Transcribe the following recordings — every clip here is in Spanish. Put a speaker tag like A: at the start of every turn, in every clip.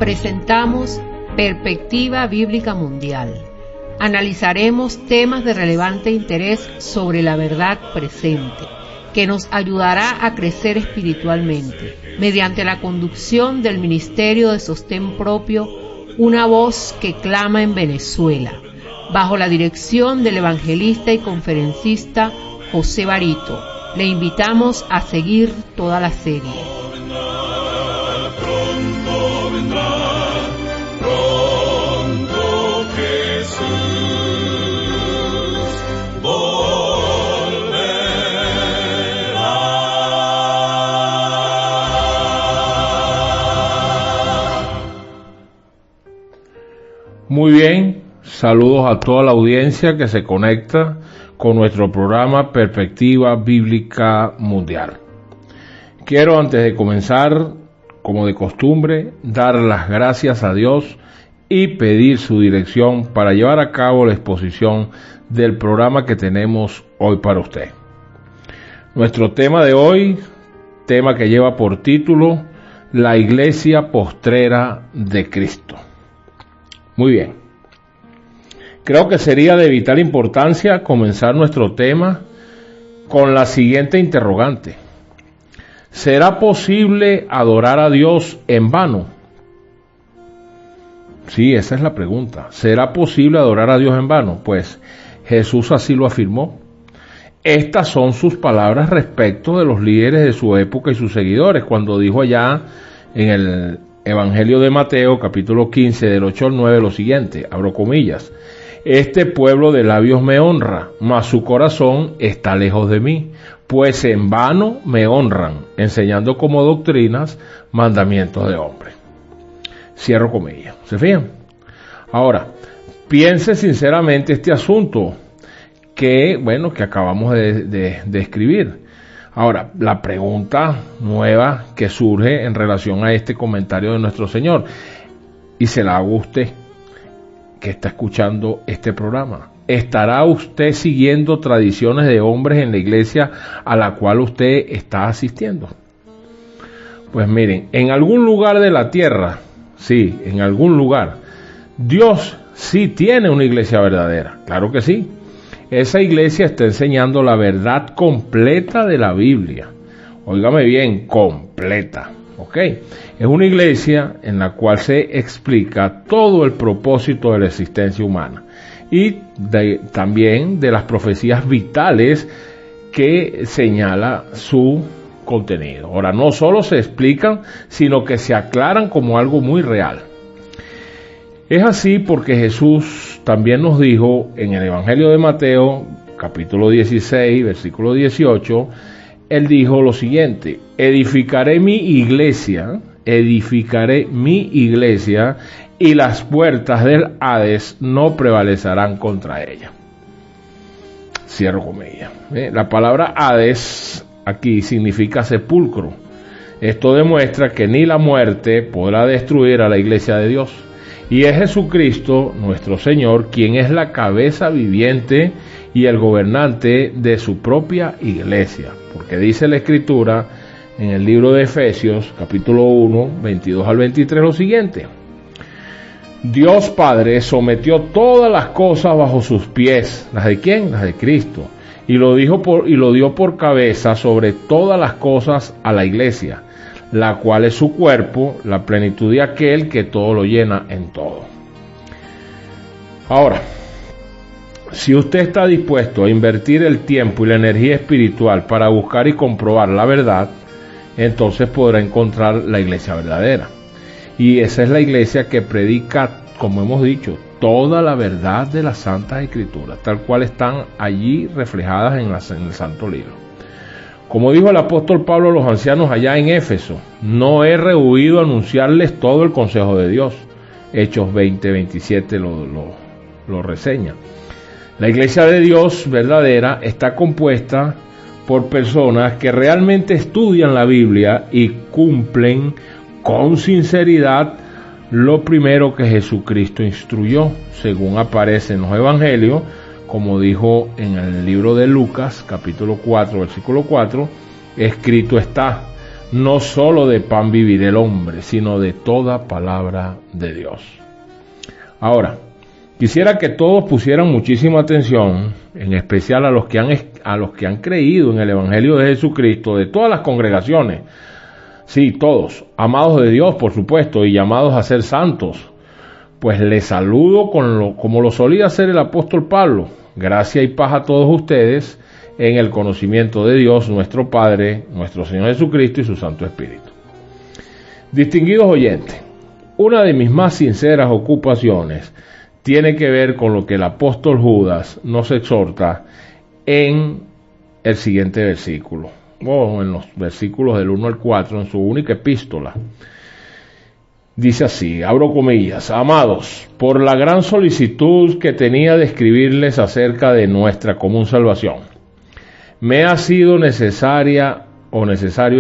A: presentamos Perspectiva Bíblica Mundial. Analizaremos temas de relevante interés sobre la verdad presente, que nos ayudará a crecer espiritualmente, mediante la conducción del Ministerio de Sostén Propio, una voz que clama en Venezuela, bajo la dirección del evangelista y conferencista José Barito. Le invitamos a seguir toda la serie.
B: Muy bien, saludos a toda la audiencia que se conecta con nuestro programa Perspectiva Bíblica Mundial. Quiero, antes de comenzar, como de costumbre, dar las gracias a Dios y pedir su dirección para llevar a cabo la exposición del programa que tenemos hoy para usted. Nuestro tema de hoy, tema que lleva por título La Iglesia Postrera de Cristo. Muy bien. Creo que sería de vital importancia comenzar nuestro tema con la siguiente interrogante. ¿Será posible adorar a Dios en vano? Sí, esa es la pregunta. ¿Será posible adorar a Dios en vano? Pues Jesús así lo afirmó. Estas son sus palabras respecto de los líderes de su época y sus seguidores, cuando dijo allá en el Evangelio de Mateo, capítulo 15, del 8 al 9, lo siguiente, abro comillas: este pueblo de labios me honra, mas su corazón está lejos de mí, pues en vano me honran, enseñando como doctrinas mandamientos de hombres. Cierro comillas. ¿Se fijan? Ahora, piense sinceramente este asunto que acabamos de escribir. Ahora, la pregunta nueva que surge en relación a este comentario de nuestro Señor, y se la hago a usted que está escuchando este programa. ¿Estará usted siguiendo tradiciones de hombres en la iglesia a la cual usted está asistiendo? Pues miren, en algún lugar de la tierra, sí, en algún lugar, Dios sí tiene una iglesia verdadera, claro que sí. Esa iglesia está enseñando la verdad completa de la Biblia. Óigame bien, completa. ¿Ok? Es una iglesia en la cual se explica todo el propósito de la existencia humana y también de las profecías vitales que señala su contenido. Ahora, no solo se explican, sino que se aclaran como algo muy real. Es así porque Jesús también nos dijo en el Evangelio de Mateo, capítulo 16, versículo 18, Él dijo lo siguiente: edificaré mi iglesia y las puertas del Hades no prevalecerán contra ella. Cierro comillas. La palabra Hades aquí significa sepulcro. Esto demuestra que ni la muerte podrá destruir a la iglesia de Dios. Y es Jesucristo, nuestro Señor, quien es la cabeza viviente y el gobernante de su propia iglesia. Porque dice la Escritura en el libro de Efesios, capítulo 1, 22 al 23, lo siguiente: Dios Padre sometió todas las cosas bajo sus pies. ¿Las de quién? Las de Cristo. Y lo dio por cabeza sobre todas las cosas a la iglesia, la cual es su cuerpo, la plenitud de aquel que todo lo llena en todo. Ahora, si usted está dispuesto a invertir el tiempo y la energía espiritual para buscar y comprobar la verdad, entonces podrá encontrar la iglesia verdadera. Y esa es la iglesia que predica, como hemos dicho, toda la verdad de las Santas Escrituras, tal cual están allí reflejadas en el Santo Libro. Como dijo el apóstol Pablo a los ancianos allá en Éfeso: no he rehuido anunciarles todo el consejo de Dios. Hechos 20:27 lo reseña. La iglesia de Dios verdadera está compuesta por personas que realmente estudian la Biblia y cumplen con sinceridad lo primero que Jesucristo instruyó, según aparece en los evangelios, como dijo en el libro de Lucas, capítulo 4, versículo 4, escrito está: no solo de pan vivirá el hombre, sino de toda palabra de Dios. Ahora, quisiera que todos pusieran muchísima atención, en especial a los que han creído en el Evangelio de Jesucristo, de todas las congregaciones. Sí, todos, amados de Dios, por supuesto, y llamados a ser santos. Pues les saludo como lo solía hacer el apóstol Pablo. Gracia y paz a todos ustedes en el conocimiento de Dios, nuestro Padre, nuestro Señor Jesucristo y su Santo Espíritu. Distinguidos oyentes, una de mis más sinceras ocupaciones tiene que ver con lo que el apóstol Judas nos exhorta en el siguiente versículo, o en los versículos del 1 al 4, en su única epístola. Dice así, abro comillas: amados, por la gran solicitud que tenía de escribirles acerca de nuestra común salvación, me ha sido necesario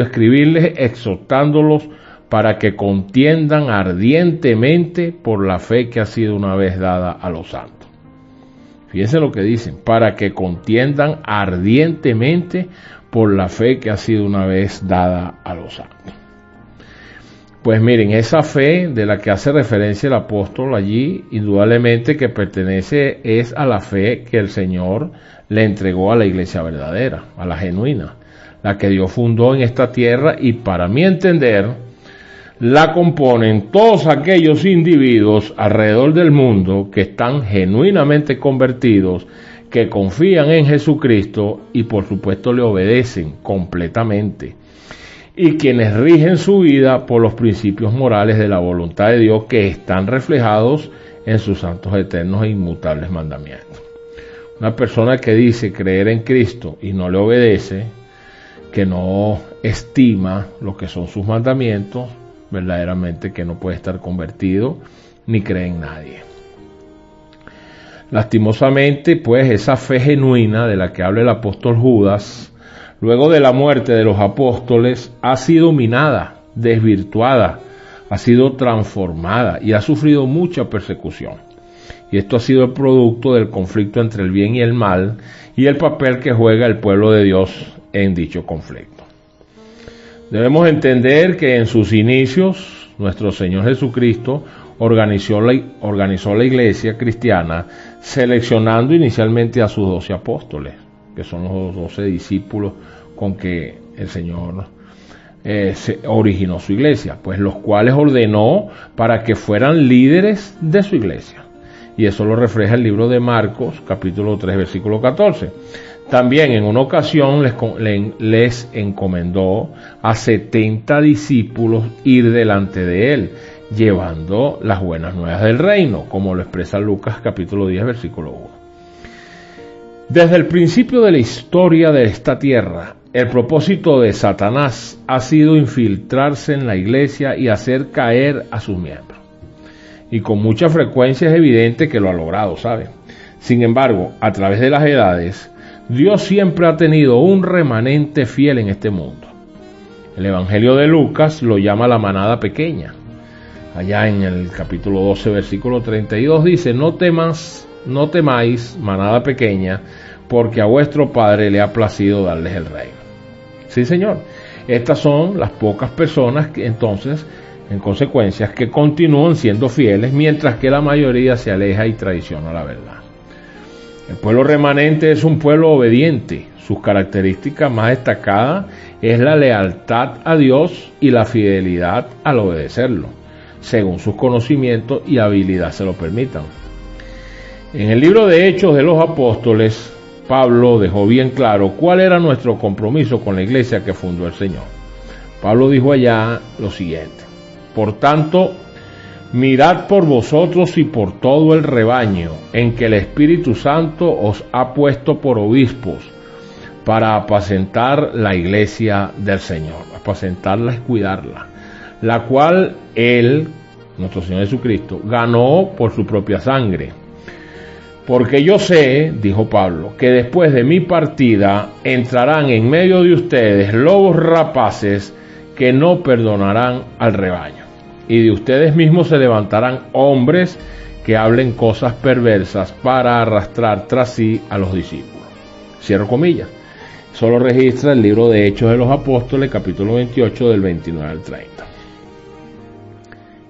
B: escribirles exhortándolos para que contiendan ardientemente por la fe que ha sido una vez dada a los santos. Fíjense lo que dicen, para que contiendan ardientemente por la fe que ha sido una vez dada a los santos. Pues miren, esa fe de la que hace referencia el apóstol allí, indudablemente que pertenece es a la fe que el Señor le entregó a la iglesia verdadera, a la genuina, la que Dios fundó en esta tierra, y para mi entender, la componen todos aquellos individuos alrededor del mundo que están genuinamente convertidos, que confían en Jesucristo y por supuesto le obedecen completamente, y quienes rigen su vida por los principios morales de la voluntad de Dios que están reflejados en sus santos eternos e inmutables mandamientos. Una persona que dice creer en Cristo y no le obedece, que no estima lo que son sus mandamientos, verdaderamente que no puede estar convertido ni cree en nadie. Lastimosamente, pues, esa fe genuina de la que habla el apóstol Judas, luego de la muerte de los apóstoles, ha sido minada, desvirtuada, ha sido transformada y ha sufrido mucha persecución. Y esto ha sido el producto del conflicto entre el bien y el mal y el papel que juega el pueblo de Dios en dicho conflicto. Debemos entender que en sus inicios, nuestro Señor Jesucristo organizó la iglesia cristiana seleccionando inicialmente a sus 12 apóstoles, que son los 12 discípulos con que el Señor se originó su iglesia, pues los cuales ordenó para que fueran líderes de su iglesia. Y eso lo refleja el libro de Marcos, capítulo 3, versículo 14. También en una ocasión les encomendó a 70 discípulos ir delante de él, llevando las buenas nuevas del reino, como lo expresa Lucas capítulo 10, versículo 1. Desde el principio de la historia de esta tierra, el propósito de Satanás ha sido infiltrarse en la iglesia y hacer caer a sus miembros. Y con mucha frecuencia es evidente que lo ha logrado, ¿sabe? Sin embargo, a través de las edades, Dios siempre ha tenido un remanente fiel en este mundo. El Evangelio de Lucas lo llama la manada pequeña. Allá en el capítulo 12, versículo 32 dice: no temáis, manada pequeña, porque a vuestro Padre le ha placido darles el reino. Sí, Señor. Estas son las pocas personas que entonces, en consecuencia, que continúan siendo fieles, mientras que la mayoría se aleja y traiciona la verdad. El pueblo remanente es un pueblo obediente. Sus características más destacadas es la lealtad a Dios y la fidelidad al obedecerlo, según sus conocimientos y habilidad se lo permitan. En el libro de Hechos de los Apóstoles, Pablo dejó bien claro cuál era nuestro compromiso con la iglesia que fundó el Señor. Pablo dijo allá lo siguiente: por tanto, mirad por vosotros y por todo el rebaño en que el Espíritu Santo os ha puesto por obispos, para apacentar la iglesia del Señor. Apacentarla es cuidarla, la cual Él, nuestro Señor Jesucristo, ganó por su propia sangre. Porque yo sé, dijo Pablo, que después de mi partida entrarán en medio de ustedes lobos rapaces que no perdonarán al rebaño. Y de ustedes mismos se levantarán hombres que hablen cosas perversas para arrastrar tras sí a los discípulos. Cierro comillas. Eso lo registra el libro de Hechos de los Apóstoles, capítulo 28, del 29 al 30.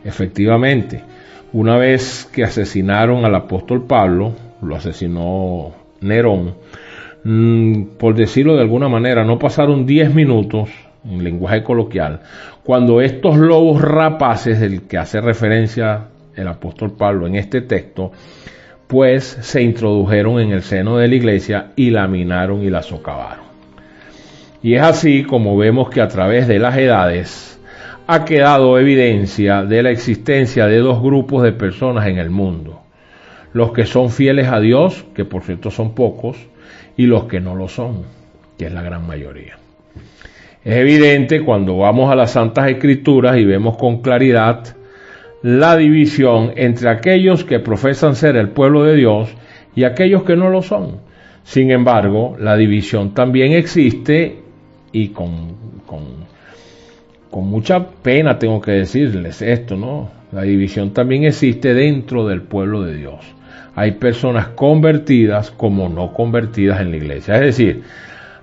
B: Efectivamente, una vez que asesinaron al apóstol Pablo, lo asesinó Nerón, por decirlo de alguna manera, no pasaron 10 minutos, en lenguaje coloquial, cuando estos lobos rapaces, del que hace referencia el apóstol Pablo en este texto, pues se introdujeron en el seno de la iglesia y la minaron y la socavaron. Y es así como vemos que a través de las edades ha quedado evidencia de la existencia de dos grupos de personas en el mundo: los que son fieles a Dios, que por cierto son pocos, y los que no lo son, que es la gran mayoría. Es evidente cuando vamos a las Santas Escrituras y vemos con claridad la división entre aquellos que profesan ser el pueblo de Dios y aquellos que no lo son. Sin embargo, la división también existe, y con mucha pena tengo que decirles esto, ¿no? La división también existe dentro del pueblo de Dios. Hay personas convertidas como no convertidas en la iglesia, es decir,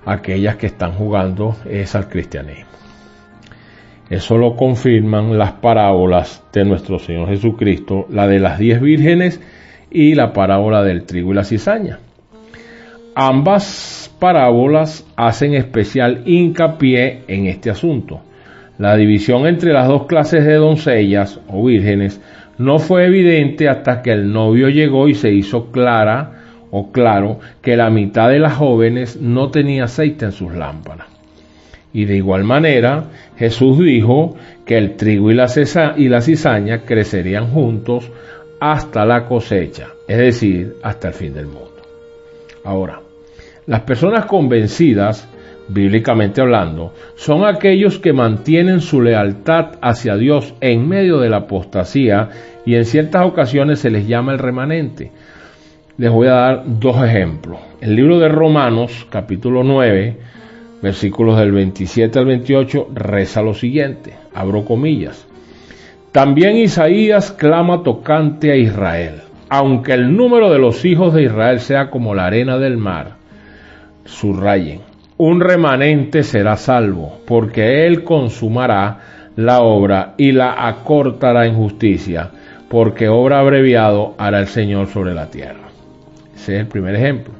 B: aquellas que están jugando es al cristianismo. Eso lo confirman las parábolas de nuestro Señor Jesucristo, la de las 10 vírgenes y la parábola del trigo y la cizaña. Ambas parábolas hacen especial hincapié en este asunto. La división entre las dos clases de doncellas o vírgenes no fue evidente hasta que el novio llegó y se hizo claro que la mitad de las jóvenes no tenía aceite en sus lámparas. Y de igual manera, Jesús dijo que el trigo y la cizaña crecerían juntos hasta la cosecha, es decir, hasta el fin del mundo. Ahora, las personas convencidas, bíblicamente hablando, son aquellos que mantienen su lealtad hacia Dios en medio de la apostasía, y en ciertas ocasiones se les llama el remanente. Les voy a dar dos ejemplos. El libro de Romanos, capítulo 9, versículos del 27 al 28, reza lo siguiente, abro comillas: también Isaías clama tocante a Israel: aunque el número de los hijos de Israel sea como la arena del mar, subrayen, un remanente será salvo, porque él consumará la obra y la acortará en justicia, porque obra abreviado hará el Señor sobre la tierra. Ese es el primer ejemplo.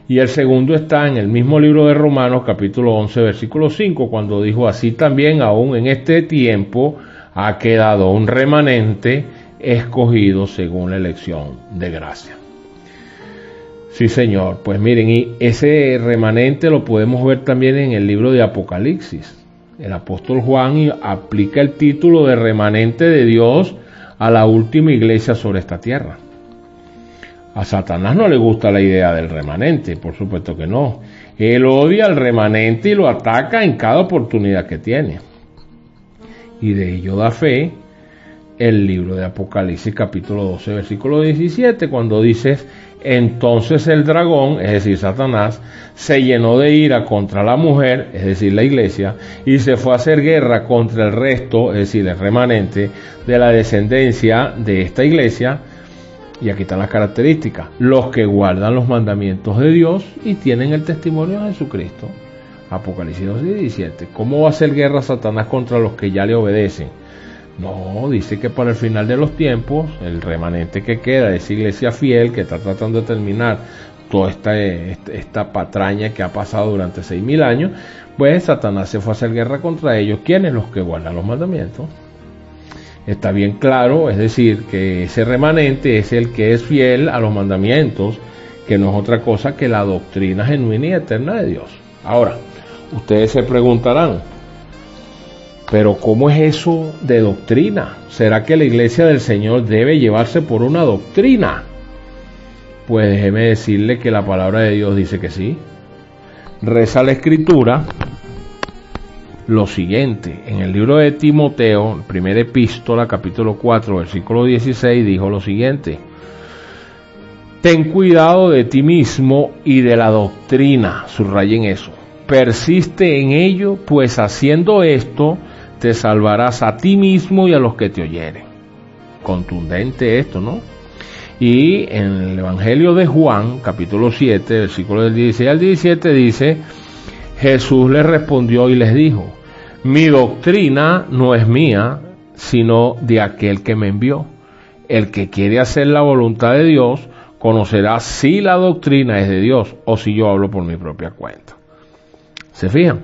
B: Y el segundo está en el mismo libro de Romanos, capítulo 11, versículo 5, cuando dijo: así también aún en este tiempo ha quedado un remanente escogido según la elección de gracia. Sí, Señor. Pues miren, y ese remanente lo podemos ver también en el libro de Apocalipsis. El apóstol Juan aplica el título de remanente de Dios a la última iglesia sobre esta tierra. A Satanás no le gusta la idea del remanente, por supuesto que no. Él odia al remanente y lo ataca en cada oportunidad que tiene. Y de ello da fe el libro de Apocalipsis, capítulo 12, versículo 17, cuando dice: entonces el dragón, es decir, Satanás, se llenó de ira contra la mujer, es decir, la iglesia, y se fue a hacer guerra contra el resto, es decir, el remanente de la descendencia de esta iglesia. Y aquí están las características: los que guardan los mandamientos de Dios y tienen el testimonio de Jesucristo. Apocalipsis 12:17. ¿Cómo va a hacer guerra Satanás contra los que ya le obedecen? No, dice que para el final de los tiempos, el remanente que queda de esa iglesia fiel que está tratando de terminar toda esta patraña que ha pasado durante 6.000 años, pues Satanás se fue a hacer guerra contra ellos. ¿Quiénes? Los que guardan los mandamientos. Está bien claro, es decir, que ese remanente es el que es fiel a los mandamientos, que no es otra cosa que la doctrina genuina y eterna de Dios. Ahora, ustedes se preguntarán: pero ¿cómo es eso de doctrina? ¿Será que la iglesia del Señor debe llevarse por una doctrina? Pues déjeme decirle que la palabra de Dios dice que sí. Reza la Escritura lo siguiente: en el libro de Timoteo, primera epístola, capítulo 4, versículo 16, dijo lo siguiente: ten cuidado de ti mismo y de la doctrina, subrayen eso, persiste en ello, pues haciendo esto te salvarás a ti mismo y a los que te oyeren. Contundente esto, ¿no? Y en el Evangelio de Juan, capítulo 7, versículos del 16 al 17, dice: Jesús les respondió y les dijo: mi doctrina no es mía, sino de aquel que me envió. El que quiere hacer la voluntad de Dios conocerá si la doctrina es de Dios o si yo hablo por mi propia cuenta. ¿Se fijan?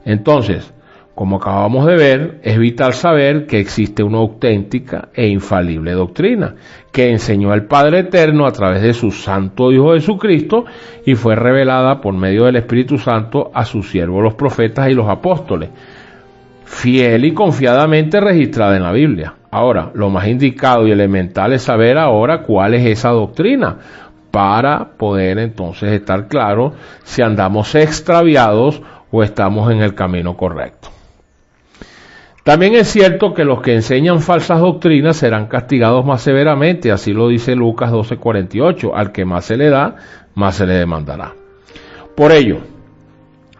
B: Entonces, como acabamos de ver, es vital saber que existe una auténtica e infalible doctrina que enseñó el Padre Eterno a través de su Santo Hijo Jesucristo y fue revelada por medio del Espíritu Santo a sus siervos los profetas y los apóstoles, fiel y confiadamente registrada en la Biblia. Ahora, lo más indicado y elemental es saber ahora cuál es esa doctrina, para poder entonces estar claro si andamos extraviados o estamos en el camino correcto. También es cierto que los que enseñan falsas doctrinas serán castigados más severamente, así lo dice Lucas 12:48, al que más se le da, más se le demandará. Por ello,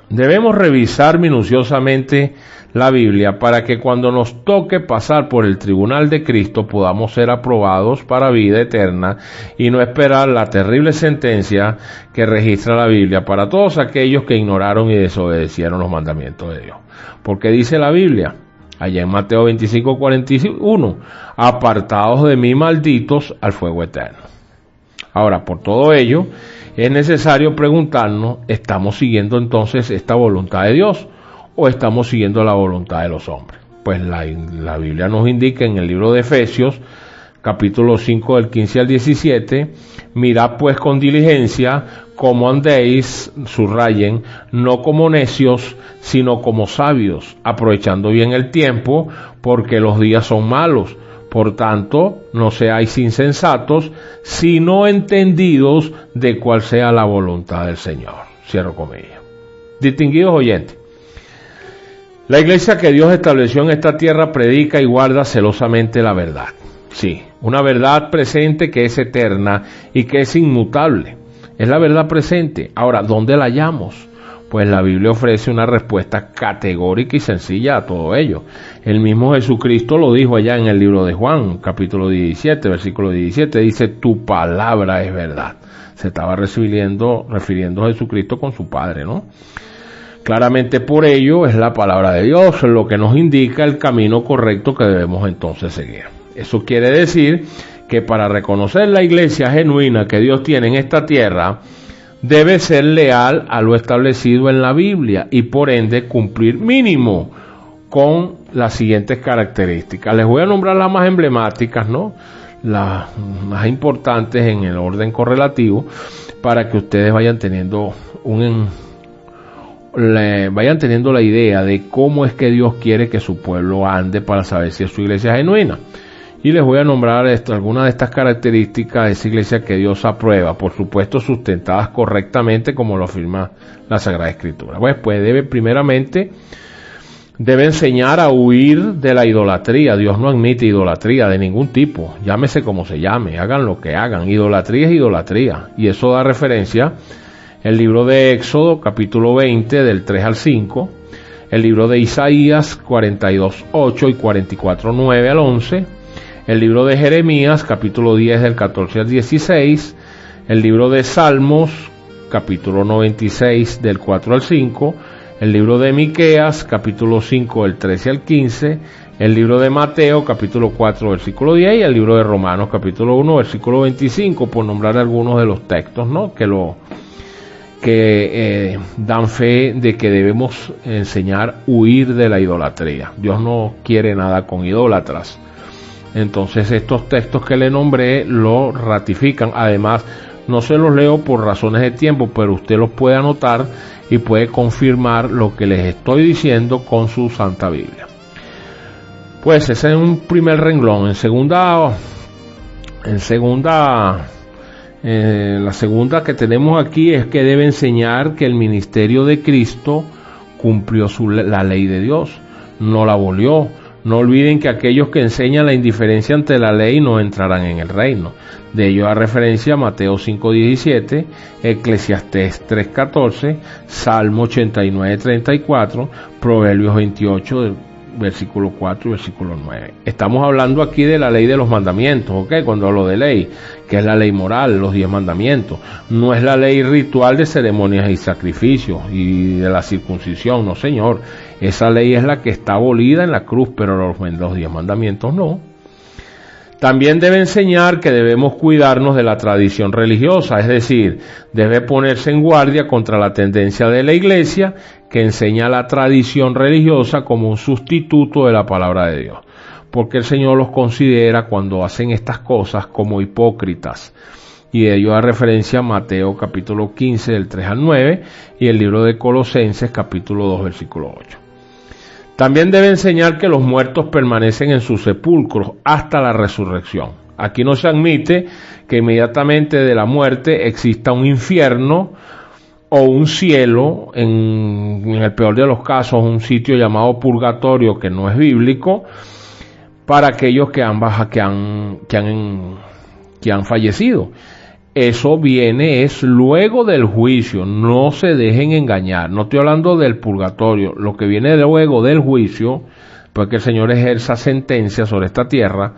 B: debemos revisar minuciosamente la Biblia para que cuando nos toque pasar por el tribunal de Cristo podamos ser aprobados para vida eterna y no esperar la terrible sentencia que registra la Biblia para todos aquellos que ignoraron y desobedecieron los mandamientos de Dios. Porque dice la Biblia, allá en Mateo 25:41, apartados de mí, malditos, al fuego eterno. Ahora, por todo ello, es necesario preguntarnos, ¿estamos siguiendo entonces esta voluntad de Dios o estamos siguiendo la voluntad de los hombres? Pues la Biblia nos indica en el libro de Efesios, capítulo 5, del 15 al 17, mirad pues con diligencia cómo andéis, subrayen, no como necios, sino como sabios, aprovechando bien el tiempo, porque los días son malos. Por tanto, no seáis insensatos, sino entendidos de cuál sea la voluntad del Señor. Cierro comillas. Distinguidos oyentes, la iglesia que Dios estableció en esta tierra predica y guarda celosamente la verdad. Sí, una verdad presente que es eterna y que es inmutable. Es la verdad presente. Ahora, ¿dónde la hallamos? Pues la Biblia ofrece una respuesta categórica y sencilla a todo ello. El mismo Jesucristo lo dijo allá en el libro de Juan, capítulo 17, versículo 17, dice, tu palabra es verdad. Se estaba refiriendo a Jesucristo con su Padre, ¿no? Claramente por ello es la palabra de Dios lo que nos indica el camino correcto que debemos entonces seguir. Eso quiere decir que para reconocer la iglesia genuina que Dios tiene en esta tierra, debe ser leal a lo establecido en la Biblia y por ende cumplir mínimo con las siguientes características. Les voy a nombrar las más emblemáticas, ¿no? Las más importantes en el orden correlativo para que ustedes vayan teniendo la idea de cómo es que Dios quiere que su pueblo ande para saber si es su iglesia genuina. Y les voy a nombrar algunas de estas características de esa iglesia que Dios aprueba, por supuesto sustentadas correctamente como lo afirma la Sagrada Escritura. Pues debe enseñar a huir de la idolatría. Dios no admite idolatría de ningún tipo, llámese como se llame, hagan lo que hagan. Idolatría es idolatría, y eso da referencia el libro de Éxodo, capítulo 20, del 3 al 5, el libro de Isaías, 42:8 y 44:9 al 11, el libro de Jeremías, capítulo 10, del 14 al 16, el libro de Salmos, capítulo 96, del 4 al 5, el libro de Miqueas, capítulo 5, del 13 al 15, el libro de Mateo, capítulo 4, versículo 10, y el libro de Romanos, capítulo 1, versículo 25, por nombrar algunos de los textos, ¿no?, que dan fe de que debemos enseñar a huir de la idolatría. Dios no quiere nada con idólatras. Entonces estos textos que le nombré lo ratifican. Además, no se los leo por razones de tiempo, pero usted los puede anotar y puede confirmar lo que les estoy diciendo con su Santa Biblia. Pues ese es un primer renglón. La segunda que tenemos aquí es que debe enseñar que el ministerio de Cristo cumplió la ley de Dios, no la abolió. No olviden que aquellos que enseñan la indiferencia ante la ley no entrarán en el reino. De ello da referencia Mateo 5:17, Eclesiastés 3:14, Salmo 89:34, Proverbios 28, versículo 4 y versículo 9. Estamos hablando aquí de la ley de los mandamientos, ¿ok? Cuando hablo de ley, que es la ley moral, los 10 mandamientos. No es la ley ritual de ceremonias y sacrificios y de la circuncisión, no señor. Esa ley es la que está abolida en la cruz, pero los 10 mandamientos no. También debe enseñar que debemos cuidarnos de la tradición religiosa, es decir, debe ponerse en guardia contra la tendencia de la Iglesia que enseña la tradición religiosa como un sustituto de la palabra de Dios, porque el Señor los considera cuando hacen estas cosas como hipócritas. Y de ello da referencia a Mateo capítulo 15 del 3 al 9 y el libro de Colosenses capítulo 2 versículo 8. También debe enseñar que los muertos permanecen en sus sepulcros hasta la resurrección. Aquí no se admite que inmediatamente de la muerte exista un infierno o un cielo, en el peor de los casos un sitio llamado purgatorio que no es bíblico, para aquellos que han fallecido. Eso viene es luego del juicio, no se dejen engañar. No estoy hablando del purgatorio, lo que viene luego del juicio, porque el Señor ejerza sentencia sobre esta tierra,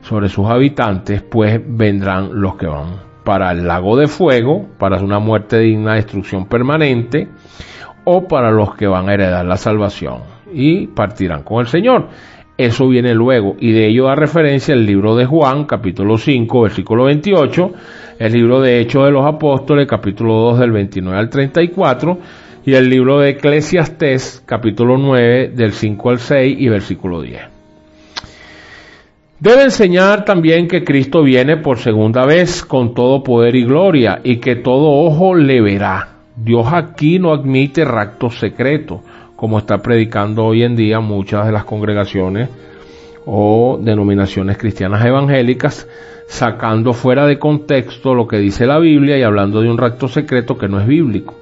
B: sobre sus habitantes, pues vendrán los que van para el lago de fuego, para una muerte digna de destrucción permanente, o para los que van a heredar la salvación y partirán con el Señor. Eso viene luego, y de ello da referencia el libro de Juan, capítulo 5, versículo 28, el libro de Hechos de los Apóstoles, capítulo 2, del 29 al 34, y el libro de Eclesiastés, capítulo 9, del 5 al 6 y versículo 10. Debe enseñar también que Cristo viene por segunda vez con todo poder y gloria, y que todo ojo le verá. Dios aquí no admite raptos secretos, como está predicando hoy en día muchas de las congregaciones o denominaciones cristianas evangélicas, sacando fuera de contexto lo que dice la Biblia y hablando de un rapto secreto que no es bíblico.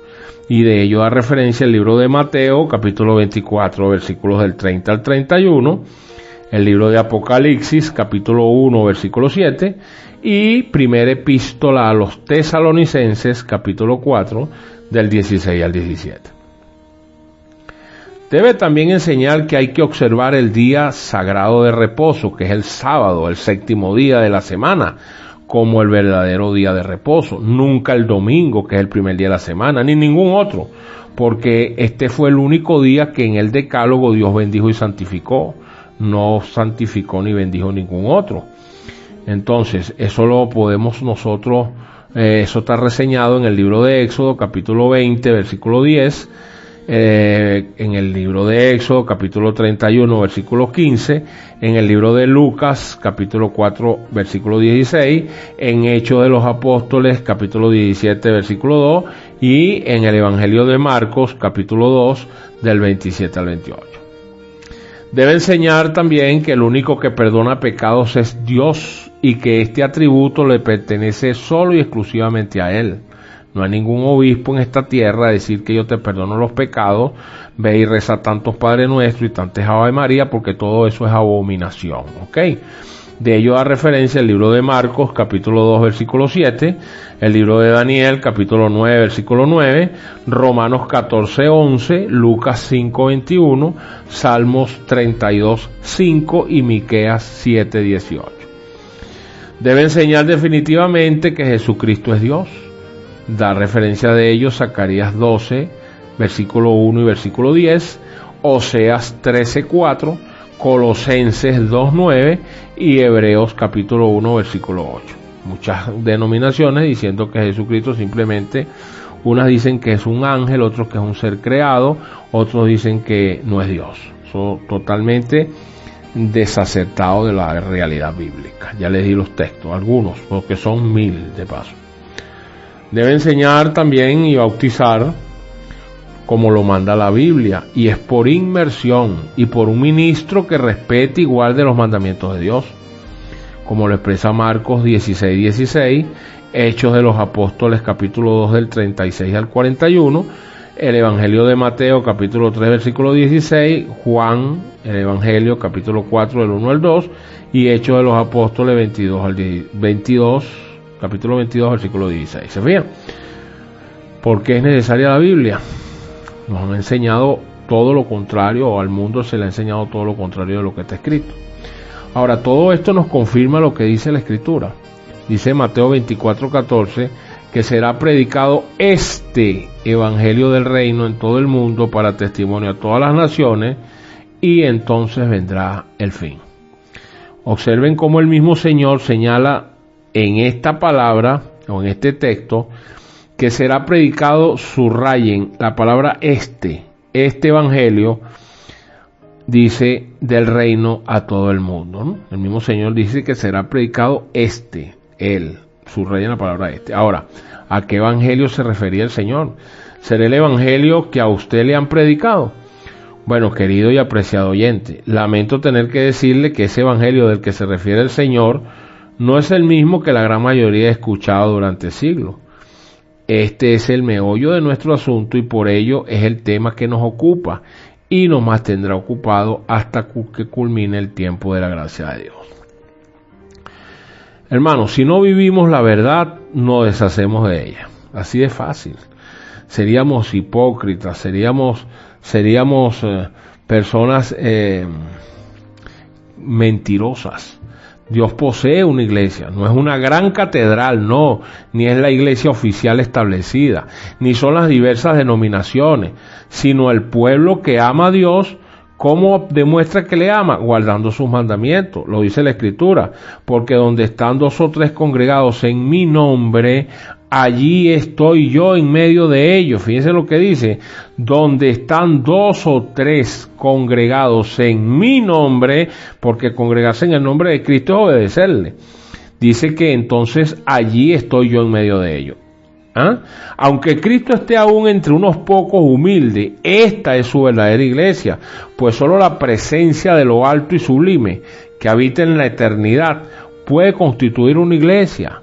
B: Y de ello da referencia el libro de Mateo, capítulo 24, versículos del 30 al 31, el libro de Apocalipsis, capítulo 1, versículo 7, y primera epístola a los Tesalonicenses, capítulo 4, del 16 al 17. Debe también enseñar que hay que observar el día sagrado de reposo, que es el sábado, el séptimo día de la semana, como el verdadero día de reposo. Nunca el domingo, que es el primer día de la semana, ni ningún otro, porque este fue el único día que en el decálogo Dios bendijo y santificó. No santificó ni bendijo ningún otro. Entonces, eso lo podemos nosotros, eso está reseñado en el libro de Éxodo, capítulo 20, versículo 10, en el libro de Éxodo, capítulo 31, versículo 15, en el libro de Lucas, capítulo 4, versículo 16, en Hechos de los Apóstoles, capítulo 17, versículo 2, y en el Evangelio de Marcos, capítulo 2, del 27 al 28. Debe enseñar también que el único que perdona pecados es Dios y que este atributo le pertenece solo y exclusivamente a Él. No hay ningún obispo en esta tierra a decir que yo te perdono los pecados, ve y reza tantos Padre Nuestro y tantas Ave María, porque todo eso es abominación, ¿ok? De ello da referencia el libro de Marcos, capítulo 2, versículo 7, el libro de Daniel, capítulo 9, versículo 9, Romanos 14, 11, Lucas 5, 21, Salmos 32, 5 y Miqueas 7, 18. Debe enseñar definitivamente que Jesucristo es Dios. Da referencia de ello Zacarías 12, versículo 1 y versículo 10, Oseas 13, 4, Colosenses 2, 9 y Hebreos capítulo 1, versículo 8. Muchas denominaciones diciendo que Jesucristo simplemente, unas dicen que es un ángel, otros que es un ser creado, otros dicen que no es Dios. Eso totalmente desacertado de la realidad bíblica. Ya les di los textos, algunos, porque son 1000 de paso. Debe enseñar también y bautizar como lo manda la Biblia, y es por inmersión y por un ministro que respete y guarde los mandamientos de Dios, como lo expresa Marcos 16, 16, Hechos de los Apóstoles capítulo 2 del 36 al 41, el Evangelio de Mateo capítulo 3 versículo 16, Juan, el Evangelio capítulo 4 del 1 al 2, y Hechos de los Apóstoles 22, capítulo 22 versículo 16. ¿Se fijan? ¿Por qué es necesaria la Biblia? Nos han enseñado todo lo contrario, o al mundo se le ha enseñado todo lo contrario de lo que está escrito. Ahora, todo esto nos confirma lo que dice la Escritura. Dice Mateo 24:14 que será predicado este evangelio del reino en todo el mundo para testimonio a todas las naciones, y entonces vendrá el fin. Observen cómo el mismo Señor señala en esta palabra o en este texto que será predicado, subrayen la palabra este evangelio, dice, del reino a todo el mundo, ¿no? El mismo Señor dice que será predicado él, subrayen la palabra este. Ahora, ¿a qué evangelio se refería el Señor? ¿Será el evangelio que a usted le han predicado? Bueno, querido y apreciado oyente, lamento tener que decirle que ese evangelio del que se refiere el Señor no es el mismo que la gran mayoría ha escuchado durante siglos. Este es el meollo de nuestro asunto y por ello es el tema que nos ocupa y nos mantendrá ocupado hasta que culmine el tiempo de la gracia de Dios. Hermanos, si no vivimos la verdad, nos deshacemos de ella. Así de fácil. Seríamos hipócritas, seríamos personas mentirosas. Dios posee una iglesia, no es una gran catedral, no, ni es la iglesia oficial establecida, ni son las diversas denominaciones, sino el pueblo que ama a Dios. ¿Cómo demuestra que le ama? Guardando sus mandamientos, lo dice la Escritura, porque donde están 2 o 3 congregados en mi nombre, allí estoy yo en medio de ellos. Fíjense lo que dice, donde están 2 o 3 congregados en mi nombre, porque congregarse en el nombre de Cristo es obedecerle. Dice que entonces allí estoy yo en medio de ellos. Aunque Cristo esté aún entre unos pocos humildes, esta es su verdadera iglesia, pues solo la presencia de lo alto y sublime que habita en la eternidad puede constituir una iglesia,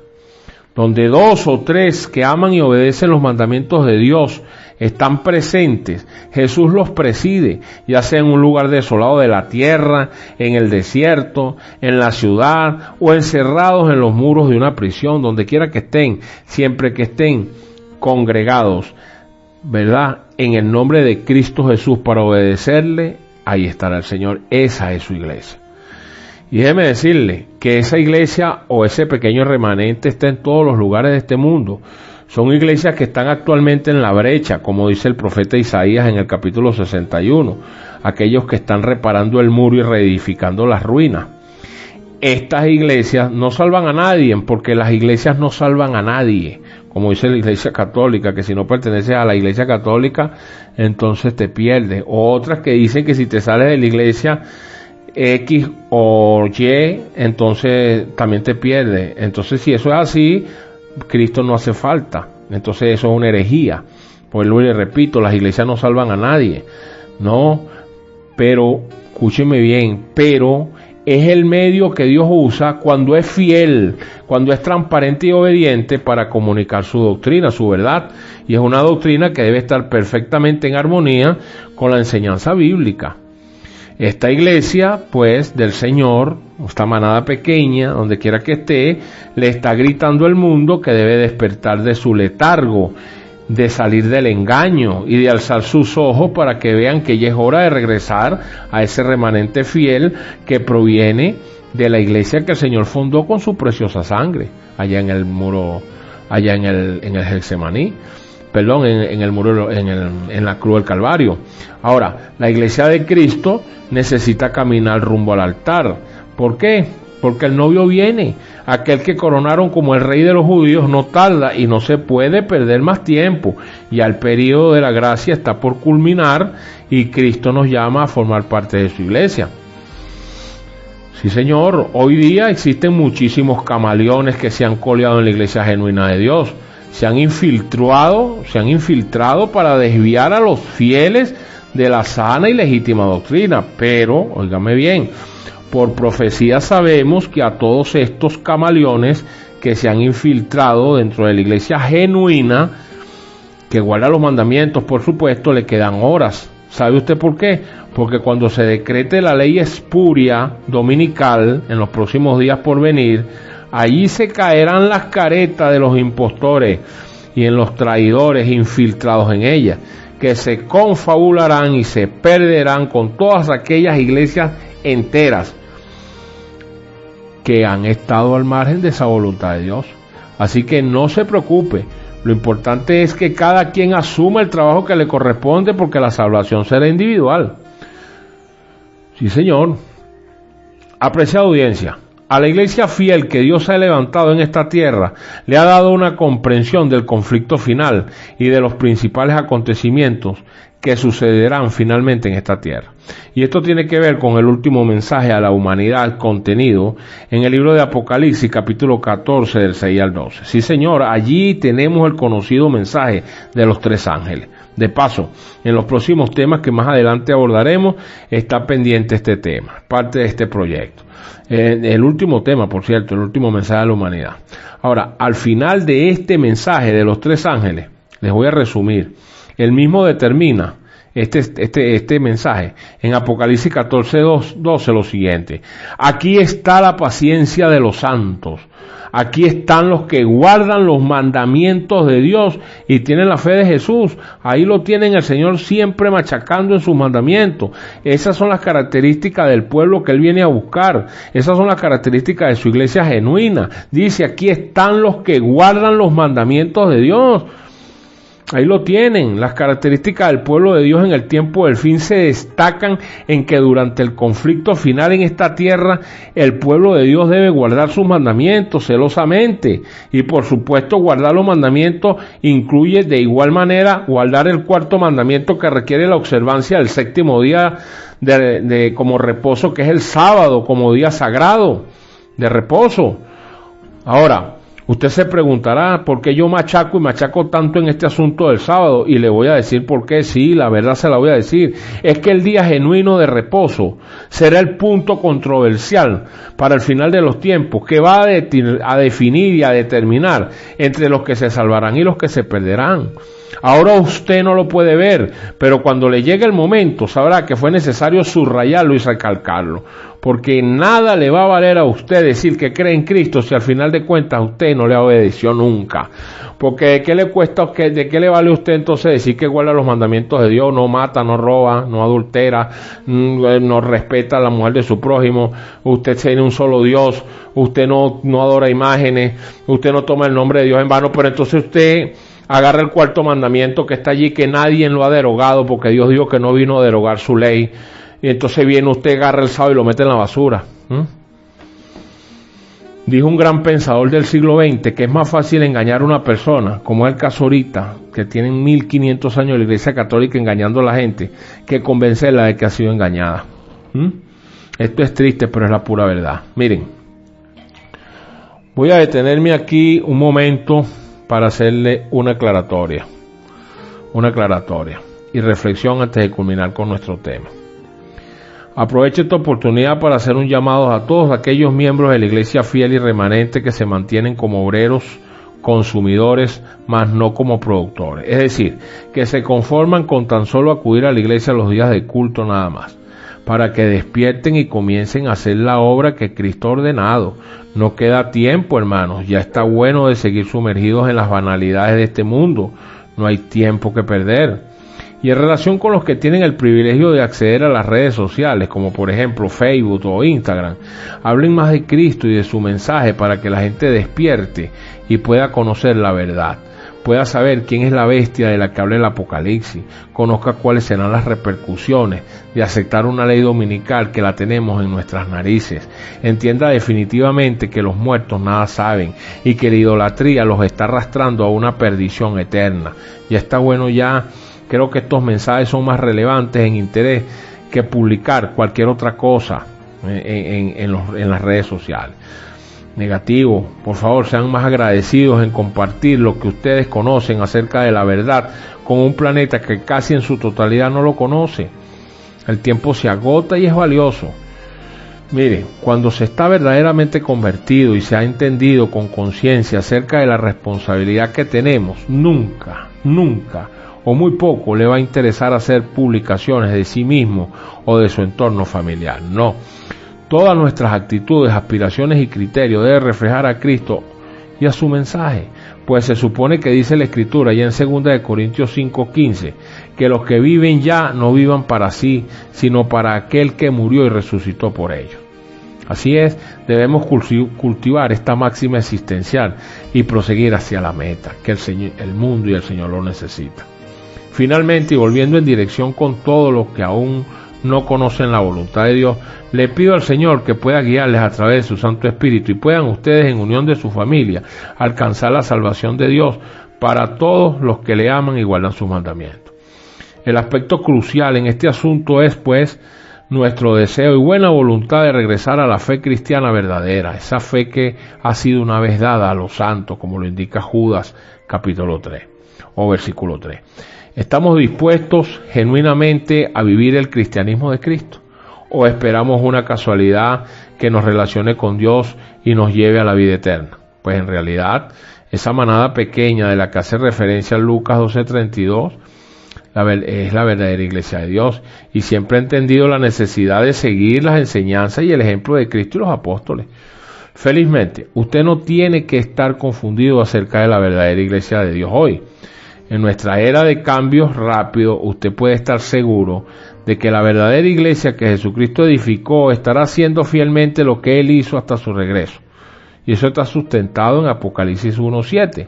B: donde 2 o 3 que aman y obedecen los mandamientos de Dios están presentes. Jesús los preside, ya sea en un lugar desolado de la tierra, en el desierto, en la ciudad o encerrados en los muros de una prisión, donde quiera que estén, siempre que estén congregados, ¿verdad?, en el nombre de Cristo Jesús para obedecerle, ahí estará el Señor. Esa es su iglesia. Y déjeme decirle que esa iglesia o ese pequeño remanente está en todos los lugares de este mundo. Son iglesias que están actualmente en la brecha, como dice el profeta Isaías en el capítulo 61, aquellos que están reparando el muro y reedificando las ruinas. Estas iglesias no salvan a nadie, porque las iglesias no salvan a nadie, como dice la iglesia católica, que si no perteneces a la iglesia católica, entonces te pierdes. O otras que dicen que si te sales de la iglesia X o Y, entonces también te pierdes. Entonces, si eso es así, Cristo no hace falta. Entonces eso es una herejía. Pues lo le repito, las iglesias no salvan a nadie. No, pero, escúcheme bien, pero es el medio que Dios usa cuando es fiel, cuando es transparente y obediente para comunicar su doctrina, su verdad. Y es una doctrina que debe estar perfectamente en armonía con la enseñanza bíblica. Esta iglesia, pues, del Señor, esta manada pequeña, donde quiera que esté, le está gritando al mundo que debe despertar de su letargo, de salir del engaño y de alzar sus ojos para que vean que ya es hora de regresar a ese remanente fiel que proviene de la iglesia que el Señor fundó con su preciosa sangre, allá en el muro, allá en el Getsemaní. Perdón, en el muro, en la cruz del Calvario. Ahora, la iglesia de Cristo necesita caminar rumbo al altar. ¿Por qué? Porque el novio viene. Aquel que coronaron como el rey de los judíos no tarda y no se puede perder más tiempo. Ya el periodo de la gracia está por culminar y Cristo nos llama a formar parte de su iglesia. Sí, Señor, hoy día existen muchísimos camaleones que se han coleado en la iglesia genuina de Dios. Se han infiltrado para desviar a los fieles de la sana y legítima doctrina. Pero, óigame bien, por profecía sabemos que a todos estos camaleones que se han infiltrado dentro de la iglesia genuina, que guarda los mandamientos, por supuesto, le quedan horas. ¿Sabe usted por qué? Porque cuando se decrete la ley espuria dominical en los próximos días por venir, allí se caerán las caretas de los impostores y en los traidores infiltrados en ella, que se confabularán y se perderán con todas aquellas iglesias enteras que han estado al margen de esa voluntad de Dios. Así que no se preocupe, lo importante es que cada quien asuma el trabajo que le corresponde, porque la salvación será individual. Sí, señor. Apreciada audiencia, a la iglesia fiel que Dios ha levantado en esta tierra, le ha dado una comprensión del conflicto final y de los principales acontecimientos que sucederán finalmente en esta tierra. Y esto tiene que ver con el último mensaje a la humanidad contenido en el libro de Apocalipsis, capítulo 14, del 6 al 12. Sí, señor, allí tenemos el conocido mensaje de los 3 ángeles. De paso, en los próximos temas que más adelante abordaremos, está pendiente este tema, parte de este proyecto. El último tema, por cierto, el último mensaje a la humanidad. Ahora, al final de este mensaje de los 3 ángeles, les voy a resumir. El mismo determina este mensaje en Apocalipsis 14, 12 lo siguiente: aquí está la paciencia de los santos, aquí están los que guardan los mandamientos de Dios y tienen la fe de Jesús. Ahí lo tienen el Señor siempre machacando en sus mandamientos. Esas son las características del pueblo que Él viene a buscar. Esas son las características de su iglesia genuina. Dice, aquí están los que guardan los mandamientos de Dios. Ahí lo tienen. Las características del pueblo de Dios en el tiempo del fin se destacan en que durante el conflicto final en esta tierra, el pueblo de Dios debe guardar sus mandamientos celosamente. Y por supuesto, guardar los mandamientos incluye de igual manera guardar el 4º mandamiento, que requiere la observancia del 7º día de como reposo, que es el sábado, como día sagrado de reposo. Ahora, usted se preguntará por qué yo machaco tanto en este asunto del sábado, y le voy a decir por qué. Sí, la verdad se la voy a decir. Es que el día genuino de reposo será el punto controversial para el final de los tiempos, que va a definir y a determinar entre los que se salvarán y los que se perderán. Ahora usted no lo puede ver, pero cuando le llegue el momento sabrá que fue necesario subrayarlo y recalcarlo, porque nada le va a valer a usted decir que cree en Cristo si al final de cuentas usted no le obedeció nunca. Porque ¿de qué le cuesta, de qué le vale a usted entonces decir que guarda los mandamientos de Dios, no mata, no roba, no adultera, no respeta a la mujer de su prójimo, usted tiene un solo Dios, usted no adora imágenes, usted no toma el nombre de Dios en vano, pero entonces usted agarra el 4º mandamiento que está allí, que nadie lo ha derogado, porque Dios dijo que no vino a derogar su ley, y entonces viene usted, agarra el sábado y lo mete en la basura. Dijo un gran pensador del siglo XX que es más fácil engañar a una persona, como es el caso ahorita, que tienen 1500 años de la Iglesia Católica engañando a la gente, que convencerla de que ha sido engañada. Esto es triste, pero es la pura verdad. Miren, voy a detenerme aquí un momento para hacerle una aclaratoria y reflexión antes de culminar con nuestro tema. Aprovecho esta oportunidad para hacer un llamado a todos aquellos miembros de la iglesia fiel y remanente que se mantienen como obreros, consumidores, mas no como productores. Es decir, que se conforman con tan solo acudir a la iglesia los días de culto nada más, para que despierten y comiencen a hacer la obra que Cristo ha ordenado. No queda tiempo, hermanos, ya está bueno de seguir sumergidos en las banalidades de este mundo. No hay tiempo que perder. Y en relación con los que tienen el privilegio de acceder a las redes sociales, como por ejemplo Facebook o Instagram, hablen más de Cristo y de su mensaje para que la gente despierte y pueda conocer la verdad, pueda saber quién es la bestia de la que habla el Apocalipsis, conozca cuáles serán las repercusiones de aceptar una ley dominical que la tenemos en nuestras narices, entienda definitivamente que los muertos nada saben y que la idolatría los está arrastrando a una perdición eterna. Ya está bueno ya. Creo que estos mensajes son más relevantes en interés que publicar cualquier otra cosa en las redes sociales. Negativo, por favor, sean más agradecidos en compartir lo que ustedes conocen acerca de la verdad con un planeta que casi en su totalidad no lo conoce. El tiempo se agota y es valioso. Mire, cuando se está verdaderamente convertido y se ha entendido con conciencia acerca de la responsabilidad que tenemos, nunca o muy poco le va a interesar hacer publicaciones de sí mismo o de su entorno familiar. No, todas nuestras actitudes, aspiraciones y criterios deben reflejar a Cristo y a su mensaje. Pues se supone que dice la Escritura, ya en 2 de Corintios 5:15, que los que viven ya no vivan para sí, sino para aquel que murió y resucitó por ellos. Así es, debemos cultivar esta máxima existencial y proseguir hacia la meta, que el mundo y el Señor lo necesitan. Finalmente, y volviendo en dirección con todos los que aún no conocen la voluntad de Dios, le pido al Señor que pueda guiarles a través de su Santo Espíritu y puedan ustedes, en unión de su familia, alcanzar la salvación de Dios para todos los que le aman y guardan sus mandamientos. El aspecto crucial en este asunto es, pues, nuestro deseo y buena voluntad de regresar a la fe cristiana verdadera, esa fe que ha sido una vez dada a los santos, como lo indica Judas capítulo 3 o versículo 3. ¿Estamos dispuestos genuinamente a vivir el cristianismo de Cristo? ¿O esperamos una casualidad que nos relacione con Dios y nos lleve a la vida eterna? Pues en realidad, esa manada pequeña de la que hace referencia Lucas 12:32 es la verdadera iglesia de Dios, y siempre ha entendido la necesidad de seguir las enseñanzas y el ejemplo de Cristo y los apóstoles. Felizmente, usted no tiene que estar confundido acerca de la verdadera iglesia de Dios hoy. En nuestra era de cambios rápidos, usted puede estar seguro de que la verdadera iglesia que Jesucristo edificó estará haciendo fielmente lo que Él hizo hasta su regreso. Y eso está sustentado en Apocalipsis 1:7.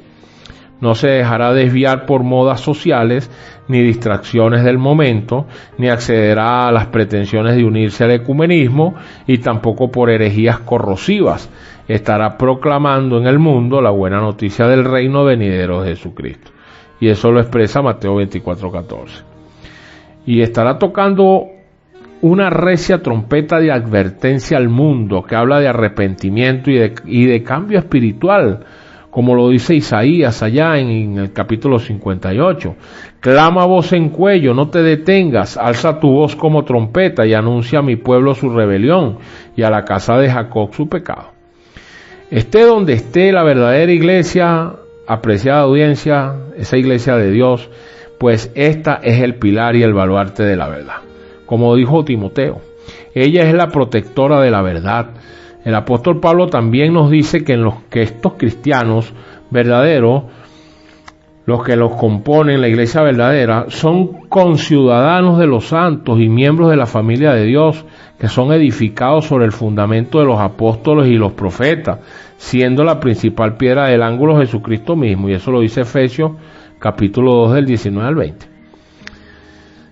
B: No se dejará desviar por modas sociales, ni distracciones del momento, ni accederá a las pretensiones de unirse al ecumenismo, y tampoco por herejías corrosivas. Estará proclamando en el mundo la buena noticia del reino venidero de Jesucristo. Y eso lo expresa Mateo 24:14. Y estará tocando una recia trompeta de advertencia al mundo, que habla de arrepentimiento y de cambio espiritual, como lo dice Isaías allá en el capítulo 58. Clama a voz en cuello, no te detengas, alza tu voz como trompeta y anuncia a mi pueblo su rebelión y a la casa de Jacob su pecado. Esté donde esté la verdadera iglesia, apreciada audiencia, esa iglesia de Dios, pues esta es el pilar y el baluarte de la verdad. Como dijo Timoteo, ella es la protectora de la verdad. El apóstol Pablo también nos dice que estos cristianos verdaderos, los que los componen, la iglesia verdadera, son conciudadanos de los santos y miembros de la familia de Dios, que son edificados sobre el fundamento de los apóstoles y los profetas, siendo la principal piedra del ángulo Jesucristo mismo, y eso lo dice Efesios capítulo 2 del 19 al 20.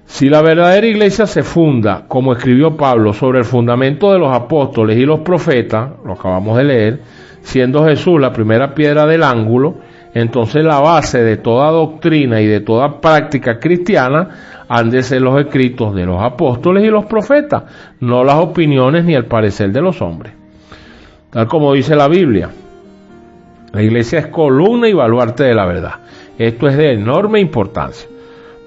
B: Si la verdadera iglesia se funda, como escribió Pablo, sobre el fundamento de los apóstoles y los profetas, lo acabamos de leer, siendo Jesús la primera piedra del ángulo, entonces la base de toda doctrina y de toda práctica cristiana han de ser los escritos de los apóstoles y los profetas, no las opiniones ni el parecer de los hombres. Tal como dice la Biblia, la iglesia es columna y baluarte de la verdad. Esto es de enorme importancia,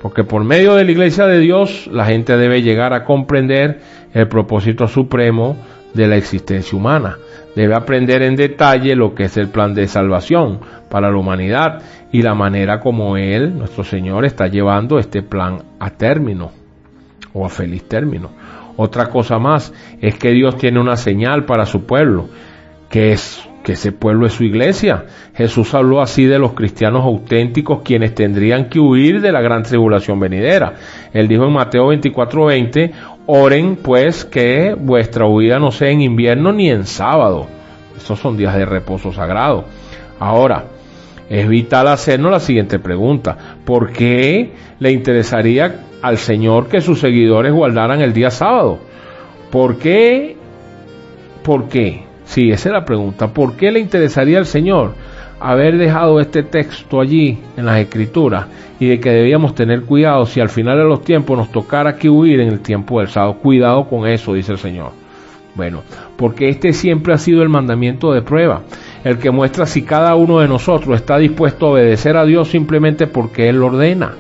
B: porque por medio de la iglesia de Dios la gente debe llegar a comprender el propósito supremo de la existencia humana. Debe aprender en detalle lo que es el plan de salvación para la humanidad y la manera como Él, nuestro Señor, está llevando este plan a término o a feliz término. Otra cosa más es que Dios tiene una señal para su pueblo, que ese pueblo es su iglesia. Jesús habló así de los cristianos auténticos, quienes tendrían que huir de la gran tribulación venidera. Él dijo en Mateo 24:20, oren pues que vuestra huida no sea en invierno ni en sábado. Estos son días de reposo sagrado. Ahora, es vital hacernos la siguiente pregunta: ¿por qué le interesaría al Señor que sus seguidores guardaran el día sábado? ¿Por qué? ¿Por qué? Sí, esa es la pregunta. ¿Por qué le interesaría al Señor haber dejado este texto allí en las Escrituras y de que debíamos tener cuidado si al final de los tiempos nos tocara que huir en el tiempo del sábado? Cuidado con eso, dice el Señor. Bueno, porque este siempre ha sido el mandamiento de prueba, el que muestra si cada uno de nosotros está dispuesto a obedecer a Dios simplemente porque Él lo ordena.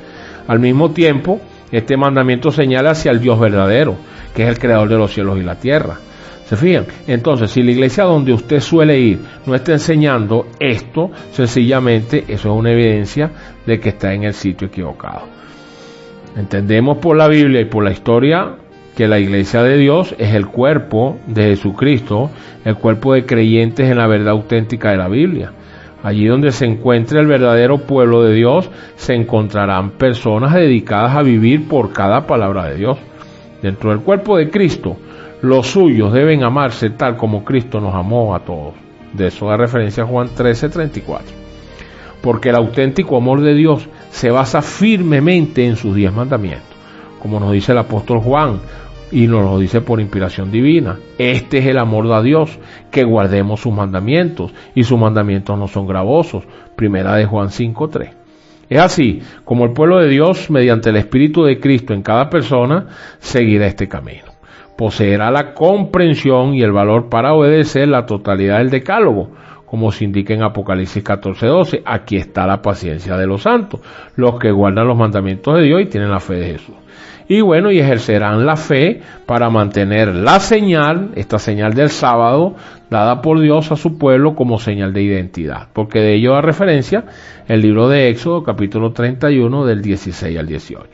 B: Al mismo tiempo, este mandamiento señala hacia el Dios verdadero, que es el creador de los cielos y la tierra. ¿Se fijan? Entonces, si la iglesia donde usted suele ir no está enseñando esto, sencillamente eso es una evidencia de que está en el sitio equivocado. Entendemos por la Biblia y por la historia que la iglesia de Dios es el cuerpo de Jesucristo, el cuerpo de creyentes en la verdad auténtica de la Biblia. Allí donde se encuentre el verdadero pueblo de Dios, se encontrarán personas dedicadas a vivir por cada palabra de Dios. Dentro del cuerpo de Cristo, los suyos deben amarse tal como Cristo nos amó a todos. De eso da referencia a Juan 13:34. Porque el auténtico amor de Dios se basa firmemente en sus 10 mandamientos, como nos dice el apóstol Juan, y nos lo dice por inspiración divina. Este es el amor de Dios, que guardemos sus mandamientos, y sus mandamientos no son gravosos. Primera de Juan 5:3. Es así como el pueblo de Dios, mediante el Espíritu de Cristo en cada persona, seguirá este camino. Poseerá la comprensión y el valor para obedecer la totalidad del decálogo, como se indica en Apocalipsis 14:12. Aquí está la paciencia de los santos, los que guardan los mandamientos de Dios y tienen la fe de Jesús. Y bueno, y ejercerán la fe para mantener la señal, esta señal del sábado, dada por Dios a su pueblo como señal de identidad. Porque de ello da referencia el libro de Éxodo, capítulo 31, del 16 al 18.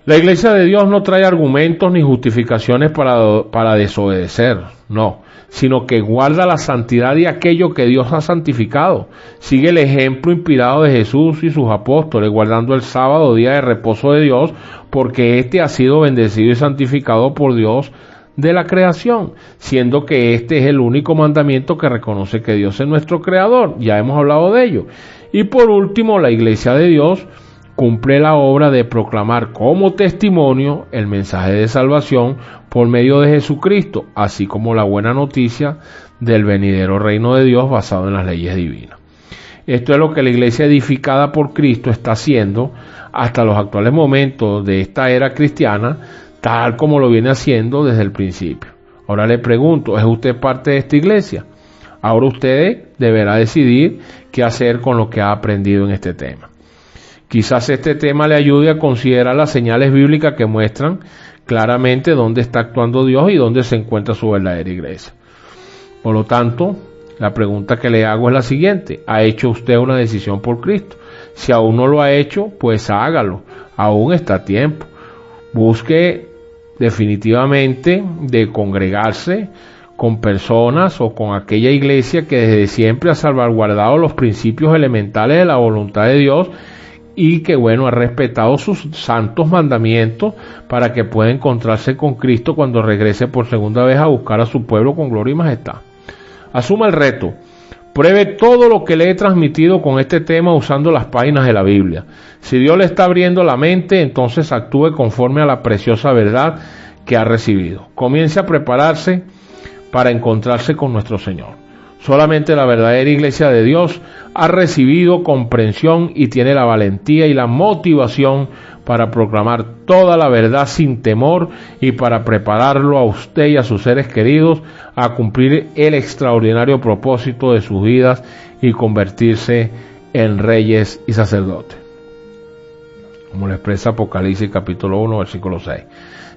B: La Iglesia de Dios no trae argumentos ni justificaciones para desobedecer, no, sino que guarda la santidad de aquello que Dios ha santificado. Sigue el ejemplo inspirado de Jesús y sus apóstoles, guardando el sábado, día de reposo de Dios, porque éste ha sido bendecido y santificado por Dios de la creación, siendo que este es el único mandamiento que reconoce que Dios es nuestro creador. Ya hemos hablado de ello. Y por último, la Iglesia de Dios cumple la obra de proclamar como testimonio el mensaje de salvación por medio de Jesucristo, así como la buena noticia del venidero reino de Dios basado en las leyes divinas. Esto es lo que la iglesia edificada por Cristo está haciendo hasta los actuales momentos de esta era cristiana, tal como lo viene haciendo desde el principio. Ahora le pregunto, ¿es usted parte de esta iglesia? Ahora usted deberá decidir qué hacer con lo que ha aprendido en este tema. Quizás este tema le ayude a considerar las señales bíblicas que muestran claramente dónde está actuando Dios y dónde se encuentra su verdadera iglesia. Por lo tanto, la pregunta que le hago es la siguiente: ¿ha hecho usted una decisión por Cristo? Si aún no lo ha hecho, pues hágalo, aún está a tiempo. Busque definitivamente de congregarse con personas o con aquella iglesia que desde siempre ha salvaguardado los principios elementales de la voluntad de Dios y que, bueno, ha respetado sus santos mandamientos para que pueda encontrarse con Cristo cuando regrese por segunda vez a buscar a su pueblo con gloria y majestad. Asuma el reto. Pruebe todo lo que le he transmitido con este tema usando las páginas de la Biblia. Si Dios le está abriendo la mente, entonces actúe conforme a la preciosa verdad que ha recibido. Comience a prepararse para encontrarse con nuestro Señor. Solamente la verdadera iglesia de Dios ha recibido comprensión y tiene la valentía y la motivación para proclamar toda la verdad sin temor y para prepararlo a usted y a sus seres queridos a cumplir el extraordinario propósito de sus vidas y convertirse en reyes y sacerdotes. Como lo expresa Apocalipsis capítulo 1, versículo 6.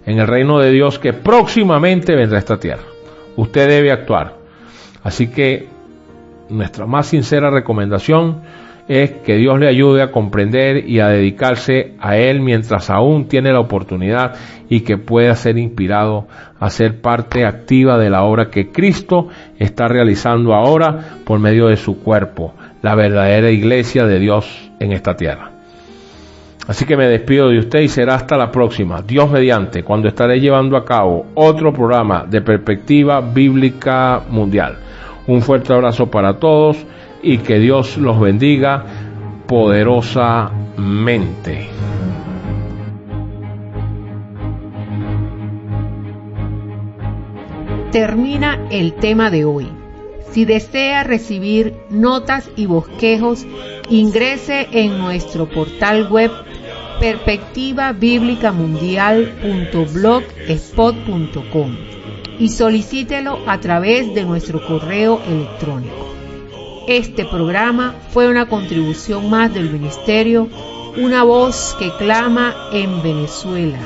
B: En el reino de Dios que próximamente vendrá a esta tierra. Usted debe actuar. Así que nuestra más sincera recomendación es que Dios le ayude a comprender y a dedicarse a Él mientras aún tiene la oportunidad y que pueda ser inspirado a ser parte activa de la obra que Cristo está realizando ahora por medio de su cuerpo, la verdadera iglesia de Dios en esta tierra. Así que me despido de usted y será hasta la próxima, Dios mediante, cuando estaré llevando a cabo otro programa de Perspectiva Bíblica Mundial. Un fuerte abrazo para todos y que Dios los bendiga poderosamente.
A: Termina el tema de hoy. Si desea recibir notas y bosquejos, ingrese en nuestro portal web perspectivabiblicamundial.blogspot.com y solicítelo a través de nuestro correo electrónico. Este programa fue una contribución más del ministerio Una Voz que Clama en Venezuela.